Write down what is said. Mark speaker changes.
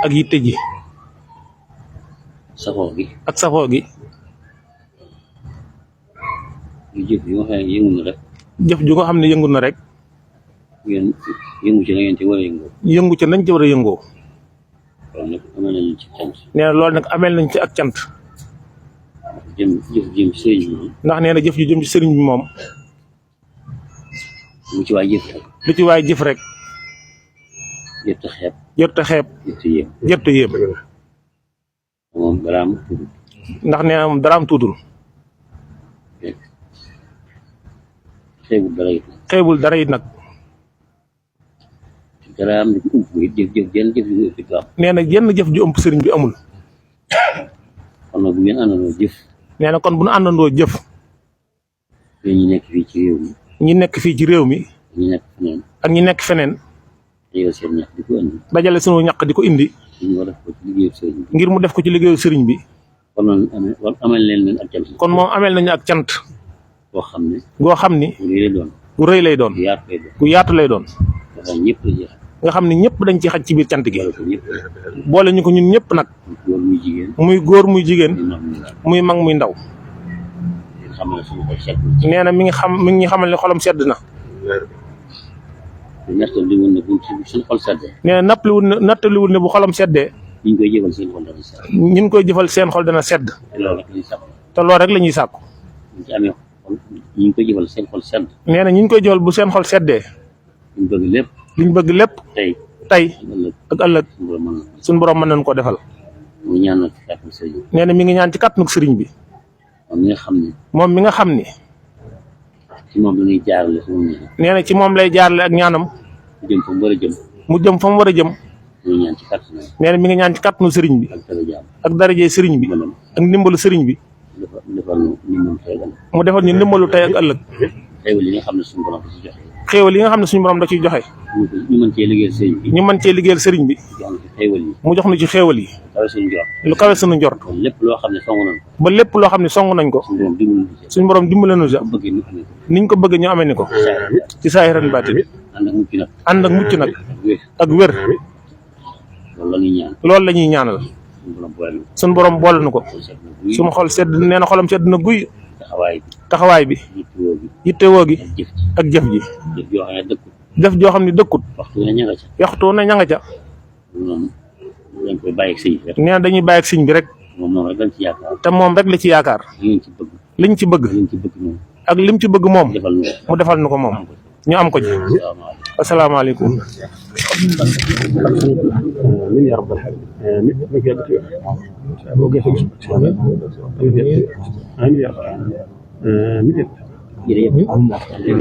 Speaker 1: ak yitte ji
Speaker 2: safoo gi
Speaker 1: ak safoo gi
Speaker 2: jëf yi nga xam ne yëngu na rek
Speaker 1: jëf ju nga xam ne yëngu na rek
Speaker 2: ngeen yëngu ci na ngeen ci war a yëngoo
Speaker 1: yëngu ca nañ ci war a yëngoo
Speaker 2: kon nag amal nañu ci cant
Speaker 1: nee na loolu nag ameel nañ ci ak cant
Speaker 2: jëf jëm ci sëriñ bi
Speaker 1: ndax nee na jëf ju jëm ci sëriñ bi moom
Speaker 2: mu ci waay jëf rek
Speaker 1: lu ci waay jëf rek
Speaker 2: jëf ta xeeb
Speaker 1: jot a xeeb
Speaker 2: jëf ta yéem
Speaker 1: jot a yéem
Speaker 2: moom daraam tudd
Speaker 1: ndax nee na moom daraam tuutul
Speaker 2: xeebul dara it
Speaker 1: xeebul dara it nag
Speaker 2: daraam di ko ump it jëf jenn jëf yu ëpp am
Speaker 1: nee na jenn jëf ju ëmp sëriñ bi amul
Speaker 2: kon nag bu ngeen àndandoo jëf
Speaker 1: nee na kon bu nu àndandoo jëf
Speaker 2: yéen ñi nekk fii ci réew mi
Speaker 1: ñi nekk fii ci réew mi
Speaker 2: ñi nekk feneen
Speaker 1: ak ñi nekk feneen
Speaker 2: dajale seen ñax di ko indi
Speaker 1: dajale sunu ñaq di ko indi
Speaker 2: ñu war a def ko ci liggéeyu sëriñ bi
Speaker 1: ngir mu def ko ci liggéeyu sëriñ bi
Speaker 2: kon noonu amal leen ak cant
Speaker 1: kon moom ameel nañu ak cant
Speaker 2: boo xam ne
Speaker 1: goo xam ni
Speaker 2: bu lay doon
Speaker 1: gu rëy lay doon
Speaker 2: bu yaatu lay doon
Speaker 1: gu yaatu lay doon
Speaker 2: nga xam ñëpp la jeex
Speaker 1: nga xam ne ñëpp dañ ci xaj ci biir cant gi
Speaker 2: wala ko ñëpp
Speaker 1: boole ñu ko ñun ñëpp nag
Speaker 2: góor muy jigéen
Speaker 1: muy góor muy jigéen
Speaker 2: ñu nam ñu daal
Speaker 1: muy mag muy ndaw
Speaker 2: ngeen xam ne suñu xol sedd
Speaker 1: nee na mi ngi xamal ne xolam sedd na
Speaker 2: te ñettal li woon ne bu suñu xol seddee
Speaker 1: nee na nattaliwul ne bu xolam seddee
Speaker 2: ñu koy jëfal seen xol dana sedd
Speaker 1: ñin koy jëfal seen xol dana sedd
Speaker 2: te loolu rek lañuy sàpp
Speaker 1: te loolu rek la ñuy sàkku
Speaker 2: ñu ci amee xol ñu koy jëfal seen xol sedd
Speaker 1: nee na ñi ñu koy jëfal bu seen xol seddee
Speaker 2: ñu bëgg lépp
Speaker 1: liñ bëgg lépp
Speaker 2: tey
Speaker 1: tey
Speaker 2: ëllëg
Speaker 1: ak ëllëg
Speaker 2: suñu borom mën na
Speaker 1: suñu borom mën nañ ko defal
Speaker 2: mu ñaan nag ci kàttan sëriñ
Speaker 1: nee na mi ngi ñaan ci kàttanug sëriñ bi
Speaker 2: moom mi nga xam ne
Speaker 1: moom mi nga xam ni
Speaker 2: ci moom la ñuy jaarale suñu ñaan
Speaker 1: nee na ci moom lay jaarale ak ñaanam
Speaker 2: jëm fa mu war a jëm
Speaker 1: mu jëm fa mu war a jëm
Speaker 2: ñu ñaan ci kàttan
Speaker 1: nee na mi ngi ñaan ci kàttanu sëriñ bi
Speaker 2: ak dara jaam
Speaker 1: ak darajee sëriñ bi
Speaker 2: mënam
Speaker 1: ak ndimbalu sëriñ bi
Speaker 2: defal ñu mën tey ëllëg
Speaker 1: mu defal ñu ndimbalu tey ak ëllëg
Speaker 2: xéewal yi nga xam ne suñu borom da ci joxe
Speaker 1: xéewal yi nga xam ne suñu borom da ciy joxe
Speaker 2: ñu mën cee liggéeyal sëriñ bi
Speaker 1: ñu mën cee liggéeyal sëriñ bi
Speaker 2: jox na ci xéewal yi
Speaker 1: mu jox nu ci xéewal yi
Speaker 2: kawe suñu jox
Speaker 1: lu kawe suñu njort
Speaker 2: kon lépp loo xam ne song nañ ko
Speaker 1: ba lépp loo xam ne song nañ ko
Speaker 2: suñu borom dimbali na ci
Speaker 1: suñu borom dimbale nu sa
Speaker 2: bëgg ñu amee ko
Speaker 1: niñ ko bëgg ñu amee ni ko ci saahiran baatin
Speaker 2: ànd ak mucc nag
Speaker 1: ànd ak mucc nag
Speaker 2: wér
Speaker 1: ak wér
Speaker 2: loolu la ñuy ñaan
Speaker 1: loolu la ñuy ñaanal
Speaker 2: suñu borom boole
Speaker 1: suñu borom boole nu ko
Speaker 2: ko seet na buy
Speaker 1: suñu xol sedd nee na xolam sedd na guy
Speaker 2: taxawaay bi
Speaker 1: taxawaay bi
Speaker 2: yittewoo bi
Speaker 1: yittewoo gi
Speaker 2: ak jëf ji
Speaker 1: ak jëf ji
Speaker 2: jëf joo xam ne dëkkul
Speaker 1: jëf joo xam ne dëkkut
Speaker 2: waxtu ne ña nga ca
Speaker 1: yaxtu na ña nga ca
Speaker 2: noonu dañ koy bàyyi ak sëñ bi rek
Speaker 1: nee na dañuy bàyyi ak sëñ bi rek
Speaker 2: moom noonu rek dañ ci yaakaar
Speaker 1: te moom rek la ci yaakaar
Speaker 2: li ngeen ci bëgg
Speaker 1: liñ ci bëgg
Speaker 2: li ngeen ci bëgg moom
Speaker 1: ak lim ci bëgg moom
Speaker 2: defal ñu
Speaker 1: mu defal nu ko moom ñu am ko ci
Speaker 2: asalaamaaleykum
Speaker 1: asalaamaaleykum
Speaker 3: آمين يا رب العالمين آمين يا رب العالمين آمين
Speaker 2: jërëjëf